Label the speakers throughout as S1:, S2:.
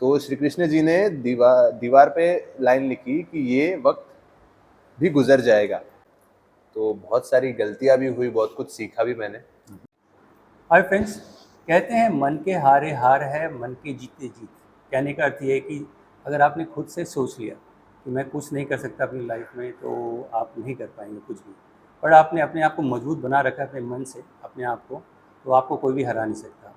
S1: तो श्री कृष्ण जी ने दीवार पे लाइन लिखी कि ये वक्त भी गुजर जाएगा। तो बहुत सारी गलतियां भी हुई, बहुत कुछ सीखा भी मैंने।
S2: हाय फ्रेंड्स, कहते हैं मन के हारे हार है, मन के जीते जीत। कहने का अर्थ ये है कि अगर आपने खुद से सोच लिया कि मैं कुछ नहीं कर सकता अपनी लाइफ में, तो आप नहीं कर पाएंगे कुछ भी। पर आपने अपने आप को मजबूत बना रखा है अपने मन से, अपने आप को, तो आपको कोई भी हरा नहीं सकता।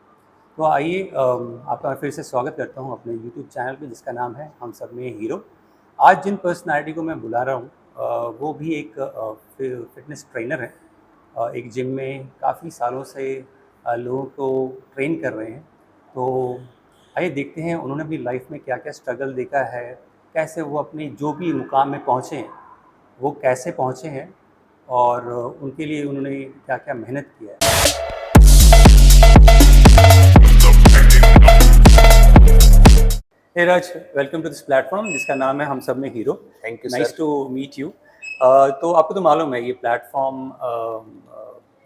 S2: तो आइए, आपका फिर से स्वागत करता हूँ अपने यूट्यूब चैनल पे, जिसका नाम है हम सब में हीरो। आज जिन पर्सनालिटी को मैं बुला रहा हूँ, वो भी एक फिटनेस ट्रेनर है। एक जिम में काफ़ी सालों से लोगों को ट्रेन कर रहे हैं। तो आइए देखते हैं उन्होंने अपनी लाइफ में क्या क्या स्ट्रगल देखा है, कैसे वो अपने जो भी मुकाम में पहुँचे हैं वो कैसे पहुँचे हैं, और उनके लिए उन्होंने क्या क्या मेहनत किया है। Hey Raj, welcome to this platform जिसका नाम है हम सब में hero.
S1: Thank you
S2: nice
S1: sir.
S2: To meet you. तो आपको तो मालूम है ये प्लेटफॉर्म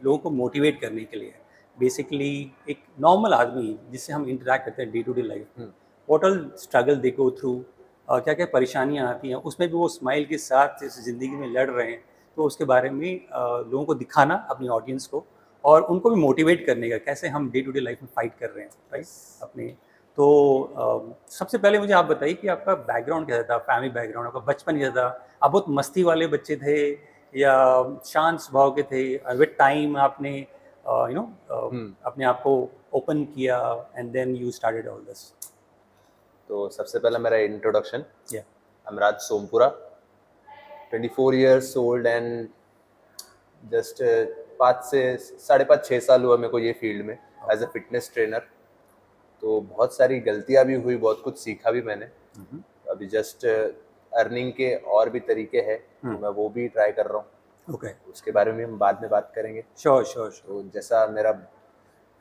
S2: लोगों को मोटिवेट करने के लिए है। बेसिकली एक नॉर्मल आदमी जिससे हम इंटरेक्ट करते हैं डे टू डे लाइफ में, what all struggle they go through, क्या क्या परेशानियां आती हैं, उसमें भी वो स्माइल के साथ इस ज़िंदगी में लड़ रहे हैं। तो उसके बारे में लोगों को दिखाना, अपनी ऑडियंस को, और उनको भी मोटिवेट करने का, कैसे हम डे टू डे लाइफ में फाइट कर रहे हैं, राइट, अपने। तो सबसे पहले मुझे आप बताइए कि आपका बैकग्राउंड कैसा था, फैमिली बैकग्राउंड, आपका बचपन कैसा था। आप बहुत मस्ती वाले बच्चे थे या शांत स्वभाव के थे? विद टाइम आपने अपने आप को ओपन किया and then you started all this?
S1: तो सबसे पहला मेरा इंट्रोडक्शन।
S2: या
S1: Amraj Sompura, 24 years old and just 5 से 5.5-6 साल हुआ मेरे को ये फील्ड में एज अ फिटनेस ट्रेनर। तो बहुत सारी गलतियां भी हुई, बहुत कुछ सीखा भी मैंने। अभी जस्ट अर्निंग के और भी तरीके हैं, तो मैं वो भी ट्राई कर रहा हूँ।
S2: ओके,
S1: उसके बारे में हम बाद में बात करेंगे।
S2: Sure sure sure.
S1: तो जैसा मेरा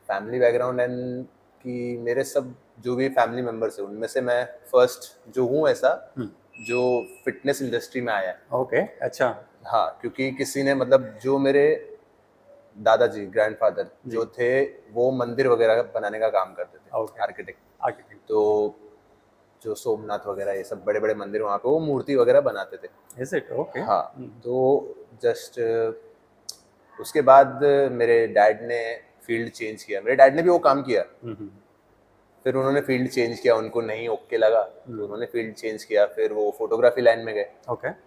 S1: फैमिली बैकग्राउंड एंड कि मेरे सब जो भी फैमिली मेम्बर्स हैं उनमें से मैं फर्स्ट जो हूँ ऐसा जो फिटनेस इंडस्ट्री में आया है।
S2: ओके, अच्छा।
S1: हाँ, क्योंकि किसी ने मतलब जो मेरे दादाजी ग्रैंडफादर जो थे वो मंदिर वगैरह बनाने का काम करते थे,
S2: ओके,
S1: आर्किटेक्ट।
S2: आर्किटेक्ट।
S1: तो जो सोमनाथ वगैरह ये सब बड़े बड़े मंदिर वहाँ पे वो मूर्ति वगैरह बनाते थे।
S2: Is it? ओके।
S1: हाँ। तो जस्ट उसके बाद मेरे डैड ने फील्ड चेंज किया। मेरे डैड ने भी वो काम किया, फिर उन्होंने फील्ड चेंज किया, उनको नहीं ओके लगा तो उन्होंने फील्ड चेंज किया, फिर वो फोटोग्राफी लाइन में गए।
S2: ओके।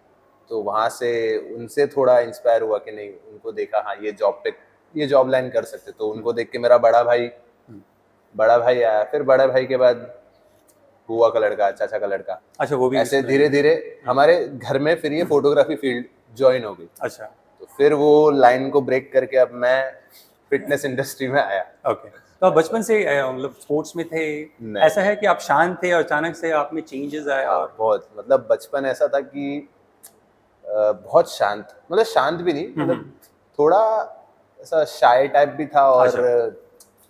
S1: तो वहाँ से उनसे थोड़ा इंस्पायर हुआ कि नहीं, उनको देखा हाँ ये जॉब लाइन कर सकते। तो उनको देख के मेरा बड़ा भाई आया, फिर बड़ा भाई के बाद बुआ का लड़का, चाचा का लड़का,
S2: अच्छा, वो भी
S1: ऐसे धीरे धीरे हमारे घर में फिर ये फोटोग्राफी फील्ड ज्वाइन हो गई।
S2: अच्छा,
S1: तो फिर वो लाइन को ब्रेक करके अब मैं फिटनेस इंडस्ट्री में आया।
S2: ओके। तो आप बचपन से मतलब स्पोर्ट्स में थे?
S1: नहीं।
S2: ऐसा है कि आप शांत थे और अचानक से आप में चेंजेस आया?
S1: हाँ,
S2: और
S1: बहुत मतलब बचपन ऐसा था कि बहुत शांत, मतलब शांत भी नहीं, मतलब थोड़ा ऐसा शाय टाइप भी था, और
S2: अच्छा,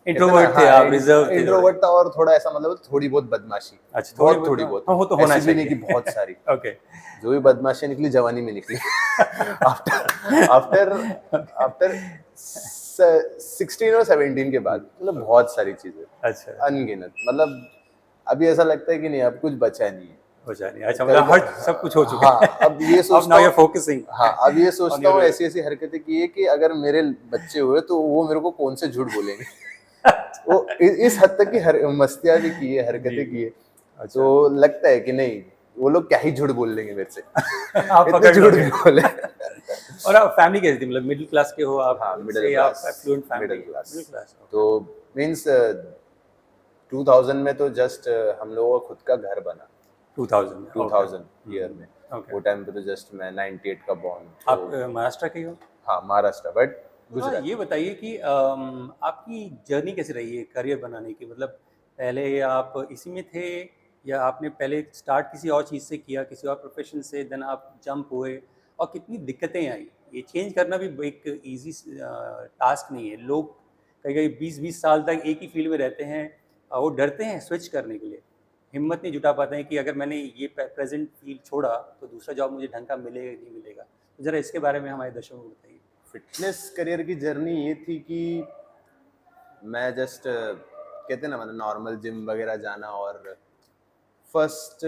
S2: इंट्रोवर्ट थे आप, रिजर्व थे थोड़े?
S1: इंट्रोवर्ट था, और थोड़ा ऐसा मतलब थोड़ी बहुत बदमाशी।
S2: अच्छा,
S1: थोड़ी बहुत
S2: हाँ, वो तो होना
S1: ऐसी भी नहीं
S2: चाहिए।
S1: कि बहुत सारी।
S2: ओके।
S1: जो भी बदमाशी निकली जवानी में निकली। आफ्टर आफ्टर आफ्टर 16 और 17 के बाद मतलब बहुत सारी चीजें,
S2: अच्छा,
S1: अनगिनत। मतलब अभी ऐसा लगता है कि नहीं, अब कुछ बचा नहीं है।
S2: हो जाए। अच्छा, मतलब हर सब कुछ हो चुका
S1: हाँ,
S2: है।
S1: अब ये
S2: अब
S1: सोचता
S2: नाउ यू
S1: हूँ।
S2: आर फोकसिंग
S1: हाँ, अब ये
S2: ऑन
S1: सोचता हूँ
S2: योर।
S1: ऐसी ऐसी हरकतें की है कि अगर मेरे बच्चे हुए तो वो मेरे को कौन से झूठ बोलेंगे। वो इस हद तक की मस्तियाँ भी की है, हरकतें की है।
S2: अच्छा।
S1: तो लगता है कि नहीं, वो लोग क्या ही झूठ बोल लेंगे मेरे से।
S2: आप
S1: इतने
S2: पकड़
S1: झूठ
S2: लोगे।
S1: भी बोले।
S2: और आप फैमिली कैसी थी? मतलब मिडिल क्लास के हो आप?
S1: हाँ, मिडिल
S2: से आप
S1: class.
S2: Effluent family?
S1: Middle class.
S2: Middle class.
S1: तो मीन्स 2000 में तो जस्ट हम लोगों का खुद का घर बना।
S2: 2000 में? ओके।
S1: 2000 ईयर में।
S2: ओके।
S1: वो टाइम पे तो जस्ट मैं 98 का बॉर्न।
S2: आप महाराष्ट्र के हो?
S1: हाँ, महाराष्ट्र, बट
S2: हाँ,
S1: गुजरात।
S2: ये बताइए कि आपकी जर्नी कैसी रही है करियर बनाने की? मतलब पहले आप इसी में थे, या आपने पहले स्टार्ट किसी और चीज़ से किया, किसी और प्रोफेशन से, देन आप जंप हुए, और कितनी दिक्कतें आई? ये चेंज करना भी एक इजी टास्क नहीं है। लोग कई कई 20-20 साल तक एक ही फील्ड में रहते हैं, और वो डरते हैं स्विच करने के लिए, हिम्मत नहीं जुटा पाते हैं कि अगर मैंने ये प्रेजेंट फील्ड छोड़ा तो दूसरा जॉब मुझे ढंग का मिलेगा नहीं मिलेगा। तो ज़रा इसके बारे में हमारे दर्शकों को बताइए।
S1: फिटनेस करियर की जर्नी ये थी कि मैं जस्ट कहते हैं ना, मतलब नॉर्मल जिम वगैरह जाना, और फर्स्ट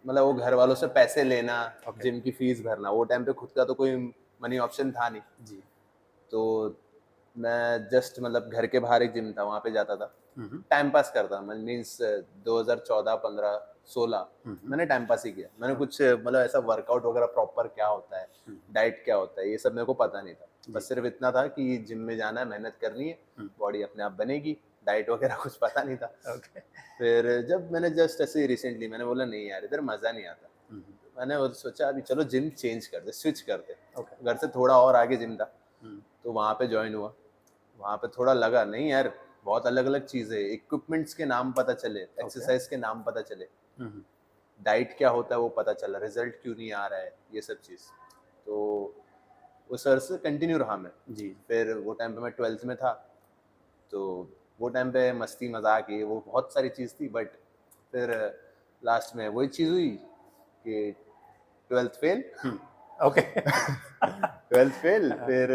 S1: मतलब वो घर वालों से पैसे लेना,
S2: Okay.
S1: जिम की फीस भरना, वो टाइम पे खुद का तो कोई मनी ऑप्शन था नहीं,
S2: जी।
S1: तो मैं जस्ट मतलब घर के बाहर एक जिम था, वहाँ पे जाता था, टाइम पास करता, मीन्स 2014 15 16 मैंने टाइम पास ही किया। मैंने कुछ मतलब ऐसा वर्कआउट वगैरह प्रॉपर क्या होता है, डाइट क्या होता है, ये सब मेरे को पता नहीं था। बस सिर्फ इतना था कि जिम में जाना है, मेहनत करनी है, बॉडी अपने आप बनेगी, डाइट वगैरह कुछ पता नहीं था।
S2: ओके।
S1: फिर जब मैंने जस्ट ऐसे रिसेंटली मैंने बोला नहीं यार इधर मज़ा नहीं आता, मैंने वो सोचा अभी चलो जिम चेंज कर दे, स्विच कर दे।
S2: ओके।
S1: घर से थोड़ा और आगे जिम था, तो वहाँ पे ज्वाइन हुआ। वहाँ पे थोड़ा लगा नहीं यार बहुत अलग अलग चीज़ें, इक्विपमेंट्स के नाम पता चले, एक्सरसाइज के नाम पता चले, डाइट क्या होता है वो पता चला, रिजल्ट क्यों नहीं आ रहा है, ये सब चीज़। तो वो सर से कंटिन्यू रहा मैं।
S2: जी।
S1: फिर वो टाइम पे मैं 12th में था, तो वो टाइम पे मस्ती मजाक ये वो बहुत सारी चीज़ थी, बट फिर लास्ट में वही चीज़ हुई कि 12th fail.
S2: Okay.
S1: 12th fail, फिर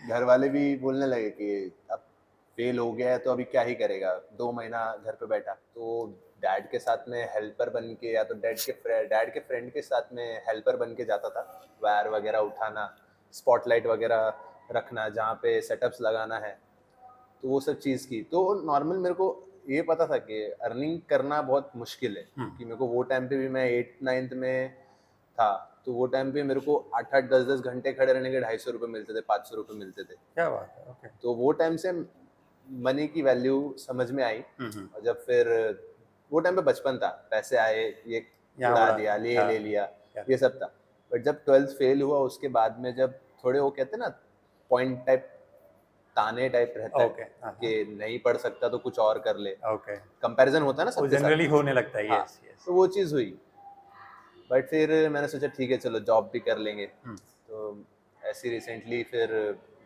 S1: घर वाले भी बोलने लगे कि अब फेल हो गया है तो अभी क्या ही करेगा, 2 महीना घर पे बैठा। तो डैड के साथ में हेल्पर बन के, या तो डैड के फ्रेंड के साथ में हेल्पर बन के जाता था, वायर वगैरह उठाना, स्पॉटलाइट वगैरह रखना, जहाँ पे सेटअप्स लगाना है, तो वो सब चीज़ की। तो नॉर्मल मेरे को ये पता था कि अर्निंग करना बहुत मुश्किल है, क्योंकि मेरे को वो टाइम पे भी मैं 8th 9th में था, तो वो टाइम पे मेरे को 8 8 10 10 घंटे खड़े रहने के 250 रुपये मिलते थे, 500 रुपये मिलते थे।
S2: क्या बात है। ओके।
S1: तो वो टाइम से मनी की वैल्यू समझ में आई। और जब फिर वो टाइम पे बचपन था, पैसे आए, ये
S2: यहाँ
S1: उड़ा
S2: उड़ा
S1: दिया,
S2: दिया,
S1: ले लिया,
S2: क्या
S1: ये सब था। बट जब 12th फेल हुआ उसके बाद में, जब थोड़े वो कहते हैं ना पॉइंट टाइप, ताने टाइप रहता है
S2: ओके। हाँ,
S1: कि नहीं पढ़ सकता तो कुछ और कर ले,
S2: ओके।
S1: कंपैरिजन होता है ना
S2: वो
S1: सबके साथ।
S2: जनरली होने लगता है।
S1: हाँ,
S2: यस, यस।
S1: तो वो चीज़ हुई। बट फिर मैंने सोचा ठीक है चलो जॉब भी कर लेंगे। तो ऐसी रिसेंटली फिर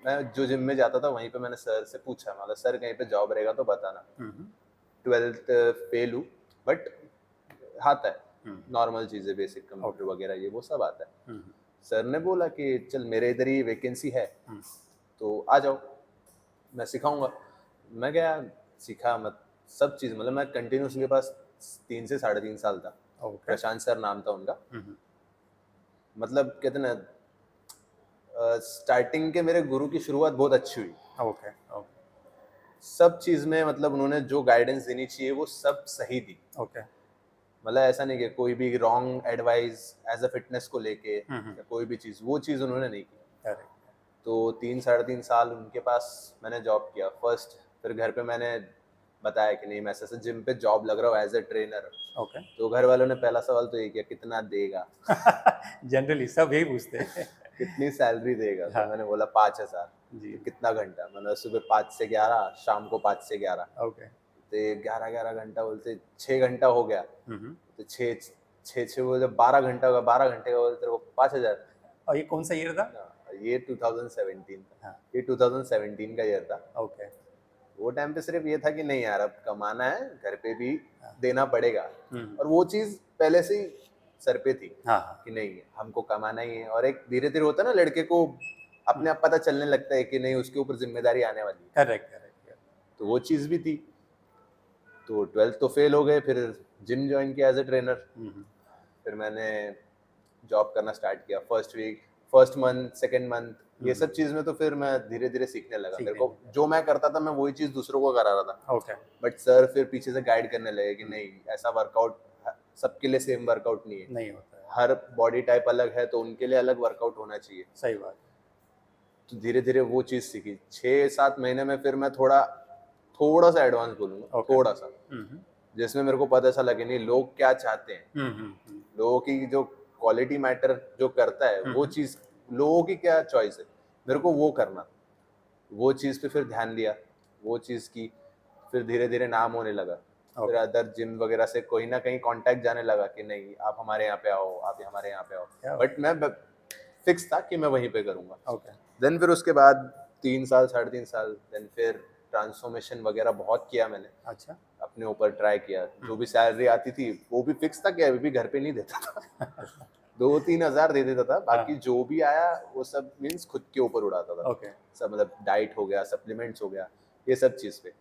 S1: मैं जो जिम में जाता था वहीं पे मैंने सर से पूछा, मतलब सर कहीं पे जॉब रहेगा तो बताना। 12th फेल हूँ, बट आता है, नॉर्मल चीज़ें, बेसिक कंप्यूटर वगैरह ये वो सब आता है। सर ने बोला कि चल मेरे इधर ही वैकेंसी है, तो आ जाओ, मैं सिखाऊंगा। मैं गया, सीखा, मत सब चीज़, मतलब मैं कंटिन्यू उसके पास 3 से 3.5 साल था।
S2: ओके।
S1: प्रशांत सर नाम था उनका। मतलब कहते ना स्टार्टिंग के मेरे गुरु की शुरुआत बहुत अच्छी हुई,
S2: ओके। ओके।
S1: सब चीज़ में मतलब उन्होंने जो गाइडेंस देनी चाहिए वो सब सही दी।
S2: ओके।
S1: मतलब ऐसा नहीं कि कोई भी wrong advice as a fitness को लेके या कोई भी चीज़, वो चीज़ उन्होंने नहीं की।
S2: करेक्ट।
S1: तो 3 3.5 साल उनके पास मैंने जॉब किया फर्स्ट। फिर घर पे मैंने बताया कि नहीं मैं ऐसे जिम पे जॉब लग रहा हूँ एज अ ट्रेनर।
S2: ओके।
S1: तो घर वालों ने पहला सवाल तो ये किया कितना देगा,
S2: जनरली सब यही पूछते हैं।
S1: कितनी सैलरी देगा। तो
S2: हाँ।
S1: मैंने बोला 5,000।
S2: जी।
S1: तो कितना घंटा, मतलब सुबह 5 से 11, शाम को 5 से 11।
S2: ओके।
S1: तो 11 11 घंटा बोलते, 6 घंटा हो गया, तो छः छः छः बोले 12 घंटा होगा, 12 घंटे का बोलते तेरे को 5,000।
S2: और ये कौन सा ईयर था?
S1: ये 2017 था।
S2: हाँ।
S1: ये 2017 का ईयर था।
S2: ओके।
S1: वो टाइम पे सिर्फ ये था कि नहीं यार अब कमाना है, घर पे भी देना पड़ेगा।
S2: हम्म।
S1: और वो चीज़ पहले से ही सर पे थी
S2: हाँ।
S1: कि नहीं हमको कमाना ही है। और एक धीरे धीरे होता है ना, लड़के को अपने आप पता चलने लगता है कि नहीं उसके ऊपर जिम्मेदारी आने वाली है।
S2: Correct, correct.
S1: तो वो चीज़ भी थी। तो 12th तो फेल हो गए, फिर जिम ज्वाइन किया एज ए ट्रेनर। फिर मैंने जॉब करना स्टार्ट किया, first week, first month, second month, ये सब चीज़ में तो फिर मैं धीरे धीरे सीखने लगा। मेरे को जो मैं करता था मैं वही चीज़ दूसरों को करा रहा था।
S2: ओके।
S1: बट सर फिर पीछे से गाइड करने लगे कि नहीं ऐसा वर्कआउट सबके लिए सेम वर्कआउट नहीं है,
S2: नहीं होता है।
S1: हर बॉडी टाइप अलग है, तो उनके लिए अलग वर्कआउट होना चाहिए।
S2: सही बात।
S1: तो धीरे धीरे वो चीज़ सीखी। 6 7 महीने में फिर मैं थोड़ा सा एडवांस बोलूँगा,
S2: Okay.
S1: थोड़ा सा, जिसमें मेरे को पता चला कि नहीं लोग क्या चाहते हैं, लोगों की जो क्वालिटी मैटर जो करता है वो चीज़, लोगों की क्या चॉइस है, मेरे को वो करना। वो चीज़ पे फिर ध्यान दिया, वो चीज़ की, फिर धीरे धीरे नाम होने लगा। फिर अदर जिम वगैरह से कोई ना कहीं कांटेक्ट जाने लगा कि नहीं आप हमारे यहाँ पे आओ, आप हमारे यहाँ पे आओ। बट मैं फिक्स था कि मैं वहीं पे करूँगा।
S2: ओके।
S1: देन फिर उसके बाद 3 साल 3.5 साल, देन फिर ट्रांसफॉर्मेशन वगैरह बहुत किया मैंने,
S2: अच्छा।
S1: अपने ऊपर ट्राई किया। जो भी सैलरी आती थी वो भी फिक्स था कि अभी भी घर पे नहीं देता था। 2 3 हज़ार दे देता था, बाकी जो भी आया वो सब मीन्स खुद के ऊपर उड़ाता था।
S2: ओके।
S1: सब मतलब डाइट हो गया, सप्लीमेंट्स हो गया, ये सब चीज़ पे।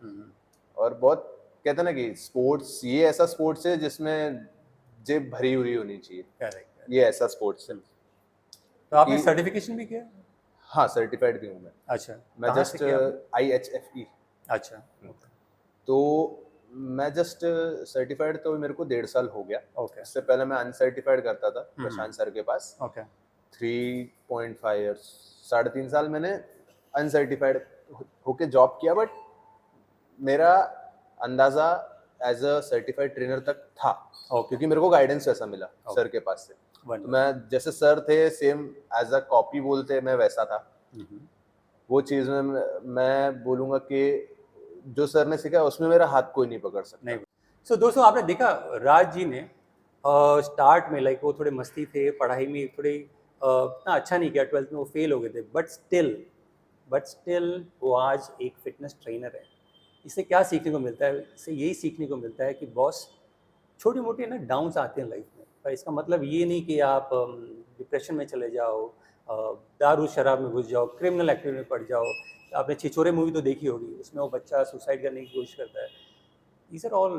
S1: और बहुत कहते हैं ना कि स्पोर्ट्स, ये ऐसा स्पोर्ट्स है जिसमें जेब भरी हुई होनी चाहिए,
S2: करेक्ट।
S1: ये ऐसा स्पोर्ट्स है।
S2: तो आपने
S1: कि
S2: सर्टिफिकेशन भी किया?
S1: हाँ, सर्टिफाइड भी हूँ मैं।
S2: अच्छा,
S1: मैं
S2: कहाँ से
S1: जस्ट
S2: किया आपने?
S1: IHFE।
S2: अच्छा, ओके,
S1: तो मैं जस्ट सर्टिफाइड तो मेरे को 1.5 साल हो गया।
S2: ओके,
S1: इससे पहले मैं अनसर्टिफाइड करता था
S2: हम्म,
S1: प्रशांत सर के पास।
S2: ओके,
S1: 3.5 ईयर्स, 3.5 साल मैंने अनसर्टिफाइड होके जॉब किया, बट मेरा अंदाजा एज अ सर्टिफाइड ट्रेनर तक था,
S2: ओके,
S1: क्योंकि मेरे को गाइडेंस वैसा मिला सर के पास से। तो
S2: वंडरफुल,
S1: मैं जैसे सर थे सेम एज अ कॉपी बोलते, मैं वैसा था। वो चीज़ में मैं बोलूँगा कि जो सर ने सिखाया उसमें मेरा हाथ कोई नहीं पकड़
S2: नहीं।
S1: सकता।
S2: सो दोस्तों, आपने देखा राज जी ने स्टार्ट में लाइक वो थोड़े मस्ती थे, पढ़ाई में थोड़े इतना अच्छा नहीं किया, 12th में वो फेल हो गए थे, बट स्टिल वो आज एक फिटनेस ट्रेनर है। इससे क्या सीखने को मिलता है? इससे यही सीखने को मिलता है कि बॉस, छोटी मोटी ना डाउन्स आते हैं लाइफ में, पर इसका मतलब ये नहीं कि आप डिप्रेशन में चले जाओ, दारू शराब में घुस जाओ, क्रिमिनल एक्टिविटी में पड़ जाओ। आपने छिछोरे मूवी तो देखी होगी, उसमें वो बच्चा सुसाइड करने की कोशिश करता है। These are all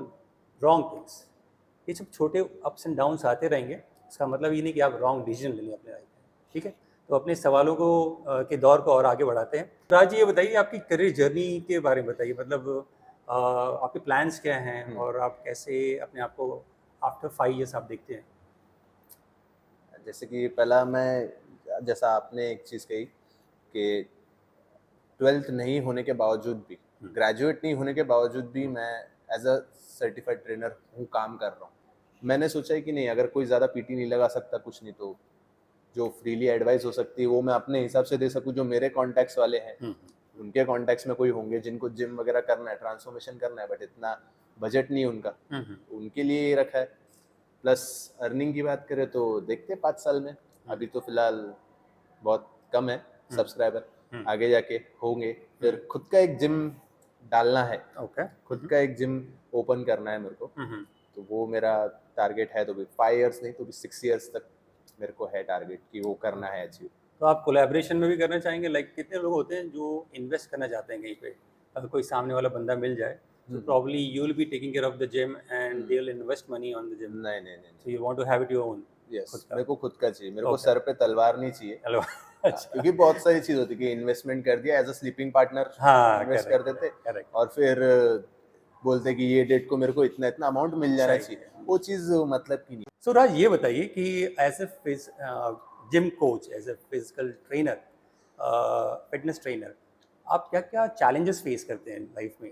S2: wrong things. ये सब छोटे अप्स एंड डाउन्स आते रहेंगे, इसका मतलब ये नहीं कि आप रॉन्ग डिसीजन ले लें अपने लाइफ में। ठीक है, तो अपने सवालों को के दौर को और आगे बढ़ाते हैं। राज जी, ये बताइए आपकी करियर जर्नी के बारे में बताइए, मतलब आपके प्लान्स क्या हैं और आप कैसे अपने आप को आफ्टर 5 ईयर्स आप देखते हैं?
S1: जैसे कि पहला मैं, जैसा आपने एक चीज़ कही कि 12th नहीं होने के बावजूद भी, ग्रेजुएट नहीं होने के बावजूद भी मैं एज अ सर्टिफाइड ट्रेनर हूँ, काम कर रहा हूँ। मैंने सोचा है कि नहीं, अगर कोई ज़्यादा पीटी नहीं लगा सकता, कुछ नहीं, तो जो फ्रीली एडवाइस हो सकती है वो मैं अपने हिसाब से दे सकूँ। जो मेरे कॉन्टैक्ट्स वाले हैं, उनके कॉन्टैक्ट्स में कोई होंगे जिनको जिम वगैरह करना है, ट्रांसफॉर्मेशन करना है, बट इतना बजट नहीं उनका, उनके लिए ये रखा है। प्लस अर्निंग की बात करें तो देखते हैं 5 साल में, अभी तो फिलहाल बहुत कम है सब्सक्राइबर, आगे जाके होंगे। फिर खुद का एक जिम डालना है,
S2: ओके,
S1: खुद का एक जिम ओपन करना है मेरे को, तो वो मेरा टारगेट है। तो भी 5 इयर्स नहीं तो भी 6 इयर्स तक मेरे को है टारगेट कि वो करना है अचीव।
S2: तो आप कोलैबोरेशन में भी करना चाहेंगे? लाइक कितने लोग होते हैं जो इन्वेस्ट करना चाहते हैं कहीं पे, अगर कोई सामने वाला बंदा मिल जाए तो probably you will be taking care of the gym and they will invest money on the gym,
S1: नहीं नहीं नहीं,
S2: so you want to have it your own
S1: yes,
S2: खुद का?
S1: मेरे को खुद का चाहिए, मेरे को
S2: Okay.
S1: सर पे तलवार नहीं चाहिए।
S2: हेलो।
S1: हाँ,
S2: अच्छा,
S1: क्योंकि बहुत सारी चीज होती है कि इन्वेस्टमेंट कर दिया एज अ स्लीपिंग पार्टनर,
S2: हाँ,
S1: इन्वेस्ट कर
S2: करेक्ट,
S1: देते
S2: करेक्ट,
S1: और फिर बोलते कि ये डेट को मेरे को इतना इतना अमाउंट मिल जाना
S2: चाहिए।
S1: चाहिए, वो चीज मतलब की नहीं।
S2: सो राज, ये बताइए कि as a gym coach, as a physical trainer, fitness trainer, आप क्या क्या चैलेंजेस फेस करते हैं लाइफ में?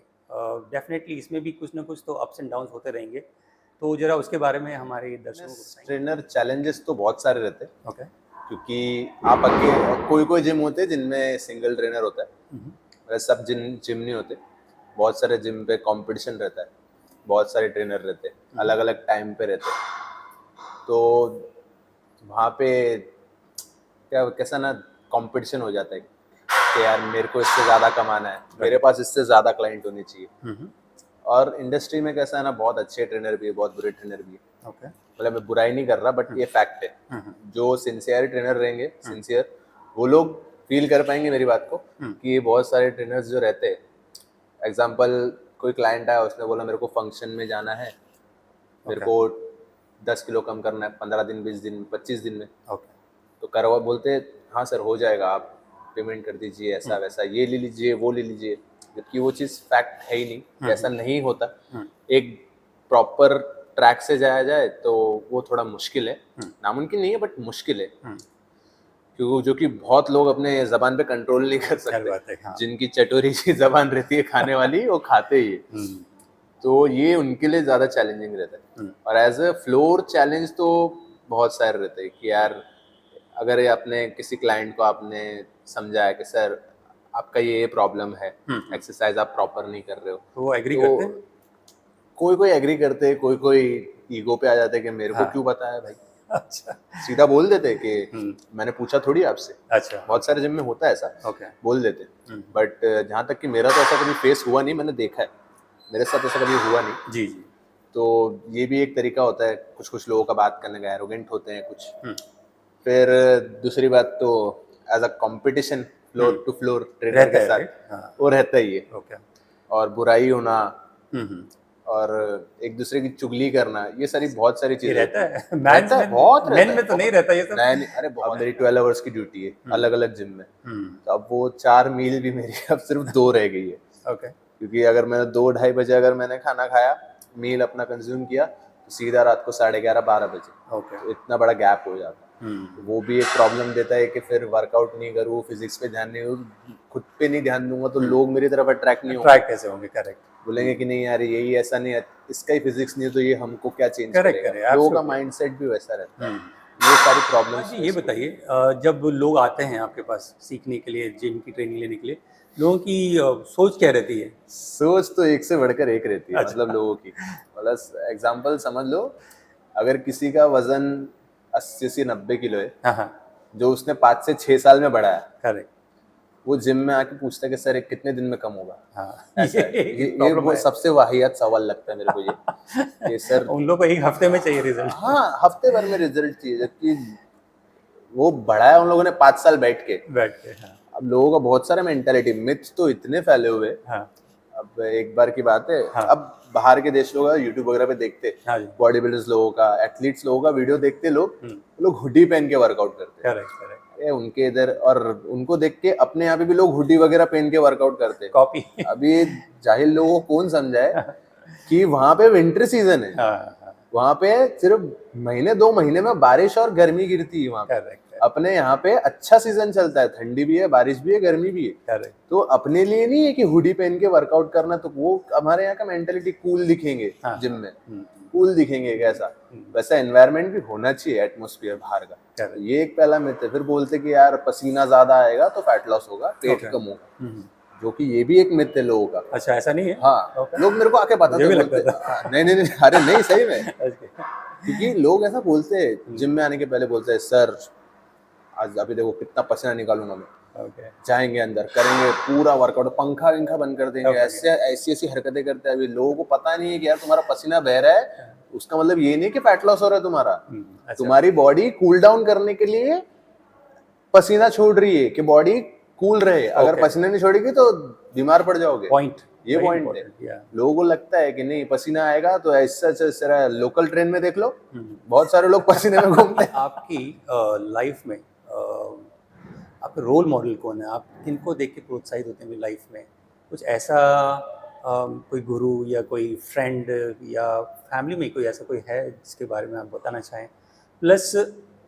S2: डेफिनेटली इसमें भी कुछ ना कुछ तो अप्स एंड डाउन्स होते रहेंगे, तो जरा उसके बारे में हमारे दर्शकों को बताएंगे।
S1: ट्रेनर चैलेंजेस तो बहुत सारे रहते हैं,
S2: ओके,
S1: क्योंकि आप कोई कोई जिम होते हैं जिनमें सिंगल ट्रेनर होता है, वैसे सब जिम नहीं होते। बहुत सारे जिम पे कंपटीशन रहता है, बहुत सारे ट्रेनर रहते हैं, अलग अलग टाइम पे रहते हैं, तो वहाँ पे क्या कैसा ना कंपटीशन हो जाता है कि यार मेरे को इससे ज़्यादा कमाना है, मेरे पास इससे ज़्यादा क्लाइंट होने चाहिए। और इंडस्ट्री में कैसा है ना, बहुत अच्छे ट्रेनर भी है, बहुत बुरे ट्रेनर भी है।
S2: ओके,
S1: मतलब मैं बुराई नहीं कर रहा, बट ये फैक्ट है। जो सिंसियर ट्रेनर रहेंगे, सिंसियर, वो लोग फील कर पाएंगे मेरी बात को कि ये बहुत सारे ट्रेनर्स जो रहते हैं, एग्जांपल कोई क्लाइंट आया, उसने बोला मेरे को फंक्शन में जाना है, मेरे को 10 किलो कम करना है 15 दिन, 20 दिन, 25 दिन में,
S2: ओके,
S1: तो करवा बोलते हाँ सर हो जाएगा, आप पेमेंट कर दीजिए, ऐसा वैसा, ये ले लीजिए, वो ले लीजिए, जबकि वो चीज़ फैक्ट है ही नहीं, ऐसा नहीं होता। एक प्रॉपर ट्रैक से जाया जाए तो वो थोड़ा मुश्किल है, नामुमकिन नहीं है बट मुश्किल है, क्योंकि जो कि बहुत लोग अपने जबान पे कंट्रोल नहीं कर सकते।
S2: हाँ।
S1: जिनकी चटोरी सी जबान रहती है खाने वाली, वो खाते ही है। तो ये उनके लिए ज़्यादा चैलेंजिंग रहता है। और एज ए फ्लोर चैलेंज तो बहुत सारे रहते हैं कि यार अगर ये अपने किसी क्लाइंट को आपने समझाया कि सर आपका ये प्रॉब्लम है, एक्सरसाइज आप प्रॉपर नहीं कर रहे हो,
S2: तो वो एग्री
S1: तो
S2: करते हैं?
S1: कोई कोई एग्री करते हैं, कोई कोई ईगो पे आ जाते हैं कि मेरे को
S2: हाँ।
S1: क्यों बताया भाई,
S2: अच्छा,
S1: सीधा बोल देते कि मैंने पूछा थोड़ी आपसे।
S2: अच्छा,
S1: बहुत सारे जिम में होता है ऐसा,
S2: ओके,
S1: बोल देते, बट जहाँ तक कि मेरा तो ऐसा कभी फेस हुआ नहीं, मैंने देखा है, मेरे साथ ऐसा कभी हुआ नहीं।
S2: जी जी,
S1: तो ये भी एक तरीका होता है कुछ कुछ लोगों का बात करने का, एरोगेंट होते हैं कुछ। फिर दूसरी बात तो as a competition floor to floor trainer
S2: रहता
S1: के
S2: है,
S1: साथ
S2: राइट? हाँ,
S1: वो रहता ही है,
S2: ओके,
S1: और बुराई होना और एक दूसरे की चुगली करना, ये सारी बहुत सारी
S2: ये
S1: चीजें
S2: रहता है
S1: रहता है, बहुत रहता
S2: मेन
S1: है,
S2: में तो नहीं रहता ये सब।
S1: नहीं नहीं, अरे बहुत। अब मेरी 12 आवर्स की ड्यूटी है अलग अलग जिम में,
S2: हम्म,
S1: तो अब वो 4 मील भी मेरी अब सिर्फ 2 रह गई है,
S2: ओके,
S1: क्योंकि अगर मैंने 2-2:30 बजे अगर मैंने खाना खाया, मील अपना कंज्यूम किया, तो सीधा रात को 11:30-12 बजे,
S2: ओके,
S1: तो इतना बड़ा गैप हो जाता है। तो वो भी एक प्रॉब्लम देता है कि फिर वर्कआउट नहीं करूँ, फिजिक्स पे ध्यान नहीं दूँ, खुद पे नहीं ध्यान दूंगा तो लोग मेरी तरफ अट्रैक्ट नहीं होंगे,
S2: ट्रैक कैसे होंगे, करेक्ट,
S1: बोलेंगे कि नहीं यार यही ऐसा नहीं है, इसका ही फिजिक्स नहीं है तो ये हमको क्या चेंज
S2: करेक्ट,
S1: करेगा।
S2: करेक्ट,
S1: लोगों का
S2: एब्सोल्युटली।
S1: माइंडसेट भी वैसा रहता है, ये सारी प्रॉब्लम्स
S2: जी, ये बताइए जब लोग आते हैं आपके पास सीखने के लिए, जिम की ट्रेनिंग लेने के लिए, लोगों की सोच क्या रहती है?
S1: सोच तो एक से बढ़कर एक रहती है, मतलब
S2: अच्छा,
S1: लोगों की, मतलब एग्जांपल समझ लो, अगर किसी का वजन 80 से 90 किलो है,
S2: हाँ, हाँ,
S1: जो उसने 5 से 6 साल में बढ़ाया,
S2: करेक्ट,
S1: वो जिम में आके पूछता है कि सर ये कितने दिन में कम होगा।
S2: हाँ,
S1: ऐसा है,
S2: ये
S1: ये
S2: प्रॉब्लम
S1: वो
S2: है।
S1: सबसे वाहियात सवाल लगता है मेरे को ये, कि सर
S2: उन लोग को एक हफ्ते में चाहिए रिजल्ट।
S1: हाँ हफ्ते भर में रिजल्ट चाहिए, जबकि वो बढ़ाया उन लोगों ने 5 साल बैठ के।
S2: बैठ के, हाँ,
S1: अब लोगों का बहुत सारा मेंटेलिटी, मिथ्स तो इतने फैले हुए।
S2: हाँ,
S1: अब एक बार की बात है,
S2: हाँ,
S1: अब बाहर के देश लोग यूट्यूब वगैरह पे देखते,
S2: हाँ जी,
S1: बॉडी बिल्डर्स लोगों का, एथलीट्स लोगों का वीडियो देखते, लोग हुडी पहन के वर्कआउट करते हैं।
S2: करेक्ट, करेक्ट,
S1: अरे उनके इधर, और उनको देख के अपने यहाँ पे भी लोग हुडी वगैरह पहन के वर्कआउट करते हैं।
S2: कॉपी।
S1: अभी ये जाहिल लोगों को कौन समझाए कि वहां पे विंटर सीजन है,
S2: हाँ, हाँ,
S1: वहां पे सिर्फ महीने 2 महीने में बारिश और गर्मी गिरती है वहां पे।
S2: करेक्ट,
S1: अपने यहाँ पे अच्छा सीजन चलता है, ठंडी भी है, बारिश भी है, गर्मी भी है।
S2: करेक्ट,
S1: तो अपने लिए नहीं है कि हुडी पहन के वर्कआउट करना, तो वो हमारे यहाँ का मेंटेलिटी, कूल दिखेंगे
S2: हाँ,
S1: जिम में,
S2: हम्म,
S1: कूल दिखेंगे कैसा, वैसा एनवायरनमेंट भी होना चाहिए, एटमोस्फियर बाहर का।
S2: करेक्ट,
S1: तो ये एक पहला मिथ है। फिर बोलते कि यार पसीना ज्यादा आएगा तो फैट लॉस होगा, पेट
S2: ओके,
S1: कम होगा, जो कि ये भी एक मिथ है लोगों का।
S2: अच्छा, ऐसा नहीं है?
S1: हाँ,
S2: ओके,
S1: लोग मेरे को आके
S2: मुझे
S1: बताते
S2: भी
S1: बोलते,
S2: लगता था।
S1: हाँ, नहीं नहीं नहीं, अरे नहीं सही में,
S2: ओके,
S1: क्योंकि लोग ऐसा बोलते हैं जिम में आने के पहले, बोलते हैं सर आज अभी देखो कितना पसीना निकालूंगा मैं,
S2: ओके,
S1: जाएंगे अंदर करेंगे पूरा वर्कआउट, पंखा विंखा बंद कर देंगे,
S2: Okay.
S1: ऐसे ऐसी ऐसी हरकतें करते हैं। अभी लोगों को पता नहीं है कि यार तुम्हारा पसीना बह रहा है, उसका मतलब ये नहीं कि फैट लॉस हो रहा है तुम्हारा,
S2: अच्छा,
S1: तुम्हारी बॉडी कूल डाउन करने के लिए पसीना छोड़ रही है, कि बॉडी कूल रहे। अगर
S2: Okay.
S1: पसीना नहीं छोड़ेगी तो बीमार पड़ जाओगे।
S2: पॉइंट,
S1: ये
S2: वेरी
S1: पॉइंट है।
S2: इंपॉर्टेंट, या,
S1: लोगों को लगता है कि नहीं पसीना आएगा तो ऐसा लोकल ट्रेन में देख लो, बहुत सारे लोग पसीने में घूमते हैं।
S2: आपकी लाइफ में आपका रोल मॉडल कौन है? आप किनको देख के प्रोत्साहित होते हैं लाइफ में? कुछ ऐसा कोई गुरु या कोई फ्रेंड या फैमिली में कोई ऐसा कोई है जिसके बारे में आप बताना चाहें? प्लस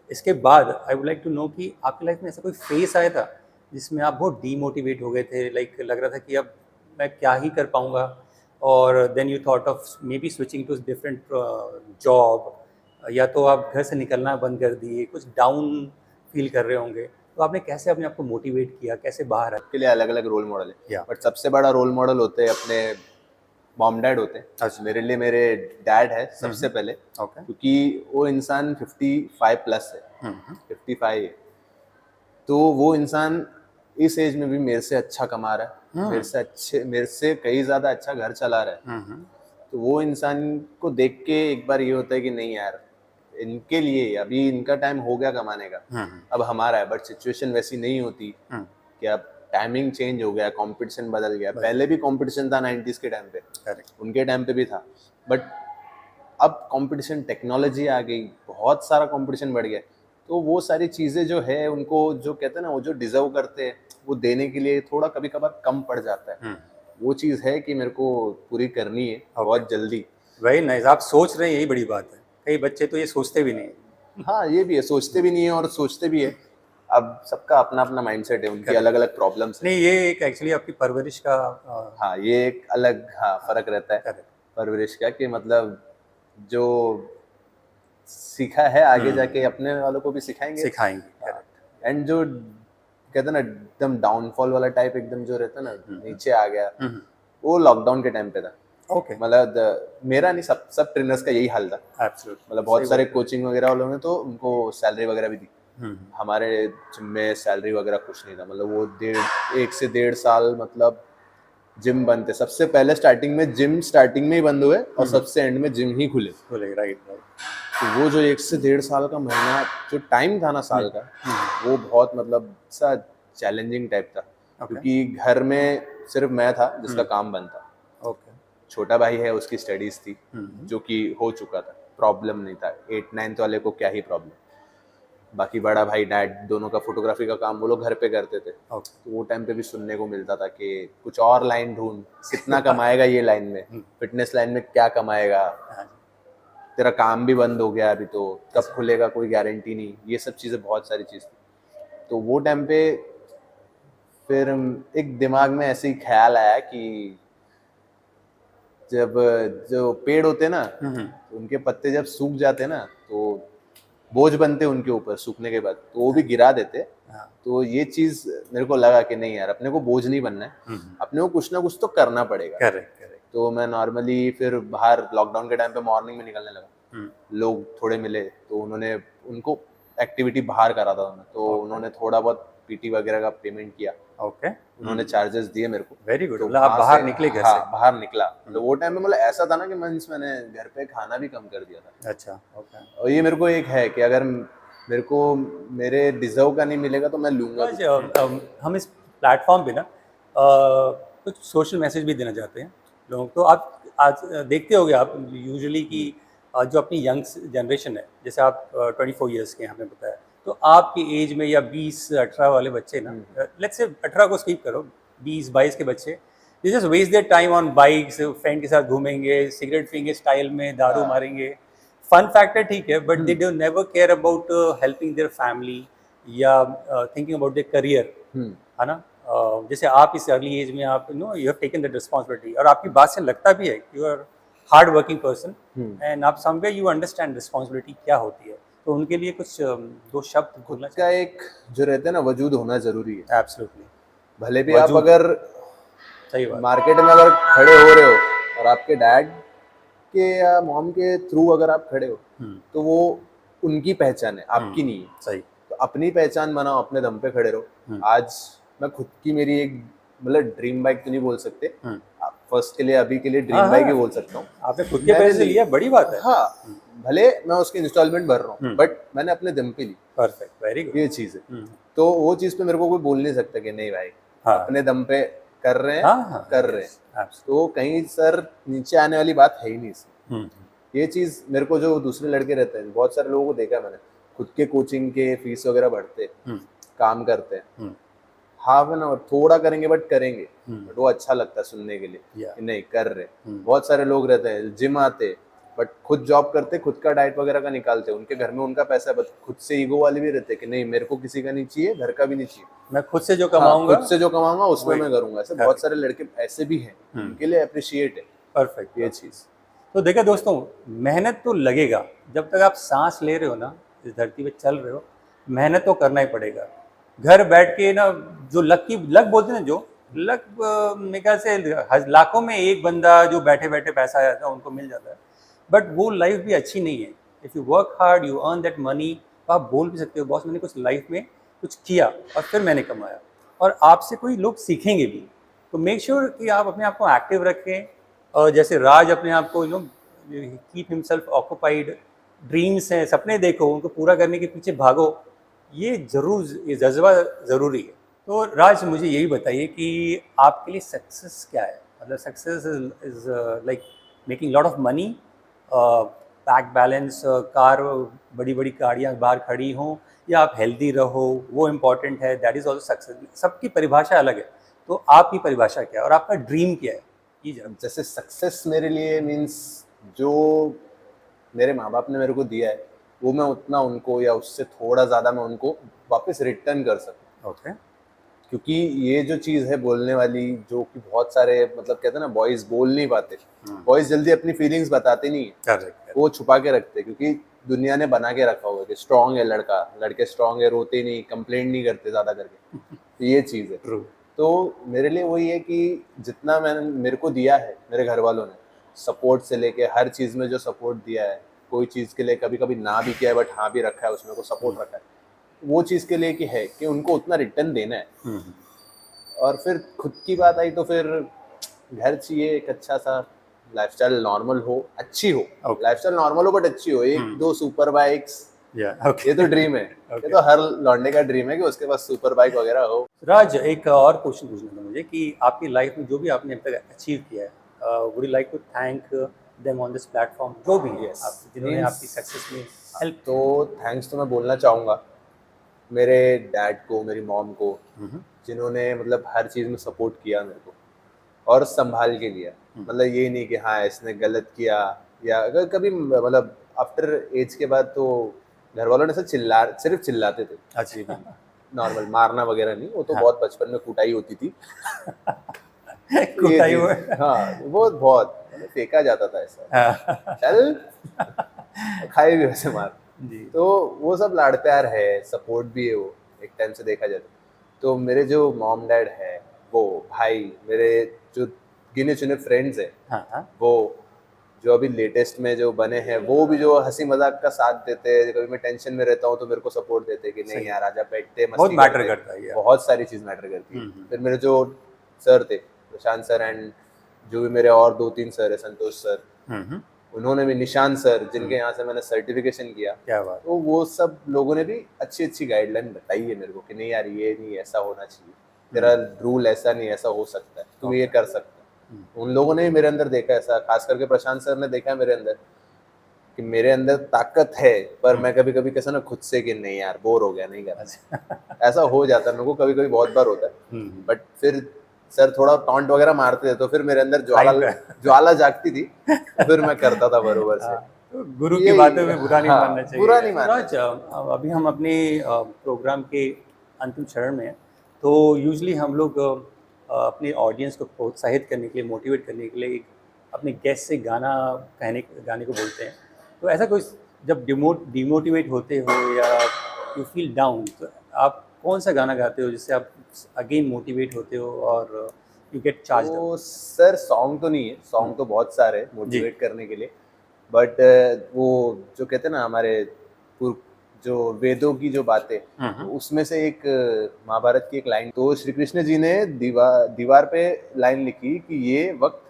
S2: इसके बाद I would like to know कि आपकी लाइफ में ऐसा कोई फेस आया था जिसमें आप बहुत डीमोटिवेट हो गए थे, लाइक लग रहा था कि अब मैं क्या ही कर पाऊँगा, और then you thought of maybe switching to different job, या तो आप घर से निकलना बंद कर दिए, कुछ डाउन फील कर रहे होंगे, तो आपने कैसे अपने आप को मोटिवेट किया, कैसे बाहर आए?
S1: के लिए अलग अलग रोल मॉडल है,
S2: या,
S1: बट सबसे बड़ा रोल मॉडल होते हैं अपने मॉम डैड होते हैं।
S2: अच्छा,
S1: मेरे लिए मेरे डैड है सबसे पहले,
S2: ओके,
S1: क्योंकि वो इंसान 55 प्लस है, 55 है, तो वो इंसान इस एज में भी मेरे से अच्छा कमा रहा है, मेरे से कई ज्यादा अच्छा घर चला रहा है। तो वो इंसान को देख के एक बार ये होता है कि नहीं यार, इनके लिए अभी इनका टाइम हो गया कमाने का, अब हमारा है। बट सिचुएशन वैसी नहीं होती कि अब टाइमिंग चेंज हो गया, कंपटीशन बदल गया। पहले भी कंपटीशन था 90s के टाइम पे,
S2: करेक्ट,
S1: उनके टाइम पे भी था, बट अब कंपटीशन, टेक्नोलॉजी आ गई, बहुत सारा कंपटीशन बढ़ गया, तो वो सारी चीज़ें जो है उनको, जो कहते हैं ना, वो जो डिजर्व करते हैं वो देने के लिए थोड़ा कभी कभार कम पड़ जाता है। वो चीज़ है कि मेरे को पूरी करनी है बहुत जल्दी।
S2: वेरी नाइस, आप सोच रहे हैं, यही बड़ी बात है। कई बच्चे तो ये सोचते भी नहीं हैं।
S1: हाँ ये भी है, सोचते भी नहीं है और सोचते भी है। अब सबका अपना अपना माइंडसेट है, उनकी अलग अलग प्रॉब्लम्स है।
S2: नहीं, ये एक एक्चुअली आपकी परवरिश का
S1: हाँ ये एक अलग, हाँ, फर्क रहता है
S2: करेक्ट,
S1: परवरिश का, कि मतलब जो सीखा है आगे जाके अपने वालों को भी सिखाएंगे।
S2: सिखाएंगे, करेक्ट,
S1: एंड जो कहते हैं ना एकदम डाउनफॉल वाला टाइप, एकदम जो रहता है ना नीचे आ गया, वो लॉकडाउन के टाइम पे था।
S2: ओके,
S1: मतलब मेरा नहीं, सब ट्रेनर्स का यही हाल था।
S2: एब्सोल्युटली,
S1: मतलब बहुत सारे कोचिंग वगैरह वालों ने तो उनको सैलरी वगैरह भी दी, हमारे जिम में सैलरी वगैरह कुछ नहीं था। मतलब वो 1 से 1.5 साल मतलब जिम बंद थे। सबसे पहले स्टार्टिंग में जिम स्टार्टिंग में ही बंद हुए और सबसे एंड में जिम ही खुले।
S2: राइट, राइट,
S1: तो वो जो 1 से 1.5 साल का महीना जो टाइम था ना साल का, वो बहुत मतलब सा चैलेंजिंग टाइप था, क्योंकि घर में सिर्फ मैं था जिसका काम बंद था।
S2: ओके,
S1: छोटा भाई है, उसकी स्टडीज थी जो कि हो चुका था, प्रॉब्लम नहीं था। 8th-9th वाले को क्या ही प्रॉब्लम। बाकी बड़ा भाई डैड दोनों का फोटोग्राफी का काम वो लोग घर पे करते थे।
S2: ओके।
S1: तो वो टाइम पे भी सुनने को मिलता था कि कुछ और लाइन ढूंढ, कितना कमाएगा ये लाइन में, फिटनेस लाइन में क्या कमाएगा,
S2: हाँ जी।
S1: तेरा काम भी बंद हो गया अभी, तो कब खुलेगा कोई गारंटी नहीं। ये सब चीज़ें बहुत सारी चीज़ थी। तो वो टाइम पे फिर एक दिमाग में ऐसे ही ख्याल आया कि जब जो पेड़ होते हैं ना, तो उनके पत्ते जब सूख जाते हैं ना, तो बोझ बनते हैं उनके ऊपर सूखने के बाद, तो वो भी गिरा देते।
S2: हाँ।
S1: तो ये चीज मेरे को लगा कि नहीं यार, अपने को बोझ नहीं बनना है, अपने को कुछ ना कुछ तो करना पड़ेगा।
S2: Correct correct.
S1: तो मैं नॉर्मली फिर बाहर लॉकडाउन के टाइम पे मॉर्निंग में निकलने लगा। लोग थोड़े मिले तो उन्होंने उनको एक्टिविटी बाहर करा था उन्होंने, तो उन्होंने थोड़ा बहुत पीटी वगैरह का पेमेंट किया,
S2: ओके।
S1: उन्होंने चार्जेस दिए मेरे को।
S2: Very good.
S1: तो
S2: मतलब आप
S1: वहाँ
S2: बाहर
S1: से-
S2: निकले घर
S1: हाँ,
S2: से।
S1: बाहर निकला। तो वो टाइम में मतलब ऐसा था ना कि मैंने घर पे खाना भी कम कर दिया था।
S2: अच्छा। ओके।
S1: और ये मेरे को एक है कि अगर मेरे को मेरे डिजर्व का नहीं मिलेगा तो मैं लूंगा भी।
S2: हम इस प्लेटफॉर्म पे ना कुछ सोशल मैसेज भी देना चाहते हैं लोगों को। तो आप आज देखते होगे आप यूजुअली कि जो अपनी यंग जनरेशन है, जैसे आप 24 ईयर्स के हैं आपने बताया, तो आपकी एज में या 20-18 वाले बच्चे ना, लेट्स से 18 को स्किप करो, 20-22 के बच्चे they just waste their time on bikes, friend के साथ घूमेंगे, सिगरेट पीएंगे स्टाइल में, दारू मारेंगे। फन फैक्टर ठीक है, but they do never care about helping their family या थिंकिंग अबाउट देयर करियर, है ना। जैसे आप इस अर्ली एज में आप you have taken that responsibility, और आपकी बात से लगता भी है कि you are hard working person and आप समवेयर यू अंडरस्टैंड रिस्पॉन्सिबिलिटी क्या होती है। तो उनके लिए कुछ दो शब्द बोलना
S1: का एक जो रहते हैं ना, वजूद होना जरूरी है।
S2: एब्सोल्युटली।
S1: भले भी आप अगर
S2: सही बात।
S1: मार्केट में अगर खड़े हो रहे हो और आपके डैड के या मॉम के थ्रू अगर आप खड़े हो, तो वो उनकी पहचान है, आपकी नहीं है।
S2: सही।
S1: तो अपनी पहचान बनाओ, अपने दम पे खड़े रहो। आज मैं खुद की मेरी एक मतलब ड्रीम बाइक तो नहीं बोल सकते, फर्स्ट के लिए अभी के लिए ड्रीम बाइक ही बोल सकता हूँ।
S2: आपने खुद के पैसे लिया, बड़ी बात है।
S1: हाँ, भले मैं उसकी इंस्टॉलमेंट भर रहा हूँ, बट मैंने अपने दम पे ली।
S2: Perfect, very good.
S1: ये चीज है। तो वो चीज पे मेरे को कोई बोल नहीं सकता कि नहीं भाई, अपने दम पे कर रहे हैं, कर रहे हैं। तो कहीं सर नीचे आने वाली बात है ही नहीं इसमें। ये चीज मेरे को जो दूसरे लड़के रहते हैं, बहुत सारे लोगों को देखा है मैंने, खुद के कोचिंग के फीस वगैरह भरते, काम करते हैं, हाफ एन आवर थोड़ा करेंगे बट करेंगे, बट वो अच्छा लगता है सुनने के लिए कि नहीं कर रहे। बहुत सारे लोग रहते हैं जिम आते बट खुद जॉब करते, खुद का डाइट वगैरह का निकालते, उनके घर में उनका पैसा है, बट खुद से ईगो वाले भी रहते कि नहीं मेरे को किसी का नहीं चाहिए, घर का भी नहीं चाहिए,
S2: मैं खुद से जो कमाऊंगा,
S1: खुद से जो कमाऊंगा उसमें मैं करूंगा। ऐसे बहुत सारे लड़के ऐसे भी हैं, उनके लिए अप्रिशिएट है।
S2: परफेक्ट
S1: ये चीज।
S2: तो देखा दोस्तों, मेहनत तो लगेगा, जब तक आप सांस ले रहे हो ना, इस धरती पे चल रहे हो, मेहनत तो करना ही पड़ेगा। घर बैठ के ना, जो लक बोलते हैं ना, जो लक मेरे ख्याल से लाखों में एक बंदा जो बैठे बैठे पैसा आ जाता है उनको मिल जाता है, बट वो लाइफ भी अच्छी नहीं है। If you work hard, you earn that money, तो आप बोल भी सकते हो बॉस मैंने कुछ लाइफ में कुछ किया और फिर मैंने कमाया, और आपसे कोई लोग सीखेंगे भी। तो मेक श्योर कि आप अपने आप को एक्टिव रखें, और जैसे राज अपने आप को कीप हिमसेल्फ ऑक्यूपाइड, ड्रीम्स हैं, सपने देखो, उनको पूरा करने के पीछे भागो, ये जज्बा ज़रूरी है। तो राज मुझे यही बताइए कि आपके लिए सक्सेस क्या है? मतलब success is like making lot of money, pack balance, car, बड़ी बड़ी गाड़ियाँ बाहर खड़ी हों, या आप हेल्दी रहो, वो इम्पॉर्टेंट है, दैट इज़ ऑल्सो सक्सेस। सबकी परिभाषा अलग है, तो आपकी परिभाषा क्या है और आपका ड्रीम क्या है?
S1: जैसे सक्सेस मेरे लिए मीन्स जो मेरे माँ बाप ने मेरे को दिया है, वो मैं उतना उनको या उससे थोड़ा ज़्यादा मैं उनको वापस रिटर्न कर सकूँ।
S2: ओके।
S1: क्योंकि ये जो चीज़ है बोलने वाली, जो कि बहुत सारे मतलब कहते हैं ना बॉयज़ बोल नहीं पाते, बॉयज़ जल्दी अपनी फीलिंग्स बताते नहीं है,
S2: करेक्ट,
S1: वो छुपा के रखते हैं, क्योंकि दुनिया ने बना के रखा हुआ है कि स्ट्रांग है लड़का, लड़के स्ट्रांग है, रोते नहीं, कंप्लेंट नहीं करते ज़्यादा करके। तो ये चीज़ है।
S2: ट्रू।
S1: तो मेरे लिए वही है कि जितना मेरे को दिया है मेरे घर वालों ने, सपोर्ट से लेके हर चीज़ में जो सपोर्ट दिया है, कोई चीज़ के लिए कभी कभी ना भी किया है बट हाँ भी रखा है, उसमें को सपोर्ट रखा है, वो चीज़ के लिए कि है कि उनको उतना रिटर्न देना है। और फिर खुद की बात आई तो फिर घर चाहिए, एक अच्छा सा लाइफस्टाइल, नॉर्मल हो, अच्छी हो, लाइफस्टाइल नॉर्मल हो बट अच्छी हो, 1-2 सुपर बाइक्स, ये तो ड्रीम है। ये तो हर लौंडे का ड्रीम है कि उसके पास सुपर बाइक वगैरह हो।
S2: राज, एक और क्वेश्चन पूछना था मुझे कि आपकी लाइफ में जो भी आपने अब तक अचीव किया है, would you like to thank them on this platform, जो भी है
S1: Yes.
S2: आप जिन्होंने
S1: Means-
S2: आपकी सक्सेस में हेल्प
S1: तो थैंक्स तो मैं बोलना चाहूँगा मेरे डैड को, मेरी मॉम को, जिन्होंने मतलब हर चीज़ में सपोर्ट किया मेरे को और संभाल के लिया। मतलब ये नहीं कि हाँ इसने गलत किया, या अगर कभी मतलब आफ्टर एज के बाद तो घर वालों ने सिर्फ चिल्लाते थे।
S2: अच्छा
S1: नॉर्मल मारना वगैरह नहीं, वो तो
S2: हाँ।
S1: बहुत बचपन में कुटाई होती थी। ये
S2: कुटाई
S1: चीज़,
S2: हुआ
S1: हाँ वो बहुत मतलब फेंका जाता था ऐसा,
S2: हाँ।
S1: चल खाए भी वैसे मार।
S2: जी
S1: तो वो सब लाड़ प्यार है, सपोर्ट भी है वो एक टाइम से देखा जाए तो। मेरे जो मॉम डैड है, वो भाई, मेरे जो गिने चुने फ्रेंड्स हैं,
S2: हाँ हाँ
S1: वो जो अभी लेटेस्ट में जो बने हैं, वो भी जो हंसी मजाक का साथ देते हैं। कभी मैं टेंशन में रहता हूँ तो मेरे को सपोर्ट देते हैं कि नहीं
S2: सही।
S1: यार आजा, बैठते
S2: बहुत
S1: मस्ती
S2: मैटर
S1: करते।
S2: करता है ये।
S1: बहुत सारी चीज़ मैटर करती है।
S2: हम्म।
S1: फिर मेरे जो सर थे, प्रशांत सर, एंड जो भी मेरे और 2-3 सर है, संतोष सर,
S2: हम्म।
S1: उन्होंने भी, निशान सर जिनके यहाँ से मैंने सर्टिफिकेशन किया,
S2: क्या बात।
S1: तो वो सब लोगों ने भी अच्छी अच्छी गाइडलाइन बताई है मेरे को कि नहीं यार ये नहीं, ऐसा होना चाहिए, तेरा रूल ऐसा नहीं, ऐसा हो सकता है, तुम ये कर सकता है। उन लोगों ने भी मेरे अंदर देखा ऐसा, खास करके प्रशांत सर ने देखा है मेरे अंदर कि मेरे अंदर ताकत है, पर मैं कभी कभी कैसा ना खुद से कि नहीं यार बोर हो गया, नहीं करना। ऐसा हो जाता है मेरे को, कभी कभी बहुत बार होता है। बट फिर सर थोड़ा टॉन्ट वगैरह मारते थे तो फिर मेरे अंदर ज्वाला जागती थी, तो फिर मैं करता था बरोबर से।
S2: तो गुरु की
S1: यही-
S2: बातों में बुरा नहीं
S1: हाँ,
S2: मानना चाहिए।
S1: बुरा नहीं
S2: तो
S1: मानना
S2: राज, अभी हम अपने प्रोग्राम के अंतिम चरण में हैं, तो यूजली हम लोग अपने ऑडियंस को प्रोत्साहित करने के लिए, मोटिवेट करने के लिए अपने गेस्ट से गाने को बोलते हैं। तो ऐसा कोई जब डिमोटिवेट होते हो या यू फील डाउन, तो आप कौन सा गाना गाते हो जिससे आप अगेन मोटिवेट होते हो और यू गेट चार्ज अप?
S1: तो सर सॉन्ग तो नहीं है, सॉन्ग तो बहुत सारे हैं मोटिवेट करने के लिए, बट वो जो कहते हैं ना हमारे जो वेदों की जो बातें, तो उसमें से एक महाभारत की एक लाइन, तो श्री कृष्ण जी ने दीवार पे लाइन लिखी कि ये वक्त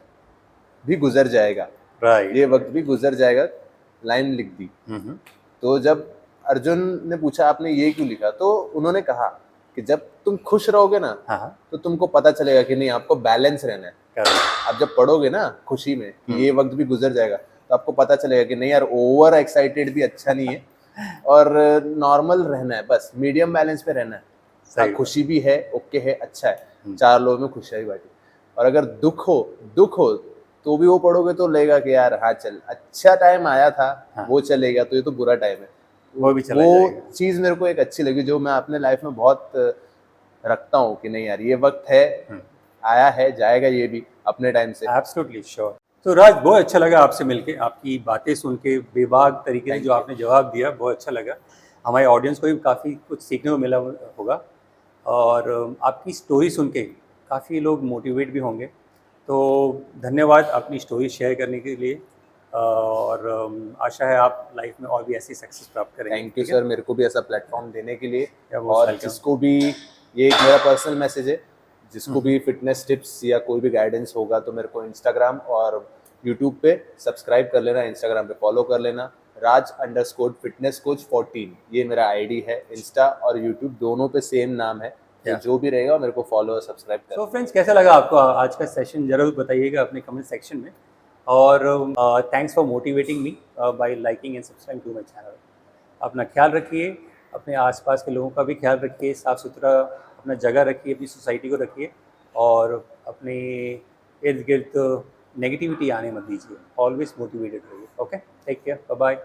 S1: भी गुजर जाएगा,
S2: राइट।
S1: ये वक्त भी गुजर जाएगा, लाइन लिख दी। तो जब अर्जुन ने पूछा आपने ये क्यों लिखा, तो उन्होंने कहा कि जब तुम खुश रहोगे ना,
S2: हाँ
S1: तो तुमको पता चलेगा कि नहीं आपको बैलेंस रहना है। आप जब पढ़ोगे ना खुशी में कि ये वक्त भी गुजर जाएगा, तो आपको पता चलेगा कि नहीं यार ओवर एक्साइटेड भी अच्छा नहीं है, और नॉर्मल रहना है, बस मीडियम बैलेंस पे रहना है। हाँ, खुशी भी है, ओके है, अच्छा है, 4 लोगों में खुशियाँ भी बांटी। और अगर दुख हो तो भी वो पढ़ोगे तो लगेगा कि यार हाँ चल अच्छा टाइम आया था, वो चलेगा, तो ये तो बुरा टाइम है,
S2: वो भी चला
S1: वो
S2: जाएगा।
S1: चीज़ मेरे को एक अच्छी लगी, जो मैं अपने लाइफ में बहुत रखता हूँ कि नहीं यार ये वक्त है, आया है, जाएगा ये भी अपने टाइम से।
S2: Absolutely sure. तो राज, बहुत अच्छा लगा आपसे मिलके, आपकी बातें सुन के बेबाक तरीके से जो आपने जवाब दिया, बहुत अच्छा लगा। हमारे ऑडियंस को भी काफ़ी कुछ सीखने को मिला होगा, और आपकी स्टोरी सुन के काफ़ी लोग मोटिवेट भी होंगे। तो धन्यवाद अपनी स्टोरी शेयर करने के लिए, और आशा है आप लाइफ में और भी ऐसी सक्सेस प्राप्त करेंगे।
S1: थैंक यू सर, मेरे को भी ऐसा प्लेटफॉर्म देने के लिए।
S2: most
S1: और
S2: welcome।
S1: जिसको भी, ये एक मेरा पर्सनल मैसेज है, जिसको भी फिटनेस टिप्स या कोई भी गाइडेंस होगा तो मेरे को इंस्टाग्राम और यूट्यूब पे सब्सक्राइब कर लेना, इंस्टाग्राम पे फॉलो कर लेना, raj_fitnesscoach14, ये मेरा आईडी है। इंस्टा और यूट्यूब दोनों पे सेम नाम है, तो जो भी रहेगा मेरे को फॉलो और सब्सक्राइब कर।
S2: सो फ्रेंड्स, कैसा लगा आपको आज का सेशन, जरूर बताइएगा अपने कमेंट सेक्शन में। और thanks for motivating me by liking and subscribe to my channel. अपना ख्याल रखिए, अपने आसपास के लोगों का भी ख्याल रखिए, साफ़ सुथरा अपना जगह रखिए, अपनी सोसाइटी को रखिए, और अपने इर्द गिर्द नेगेटिविटी आने मत दीजिए। ऑलवेज मोटिवेटेड रहिए। Okay, take care, bye bye.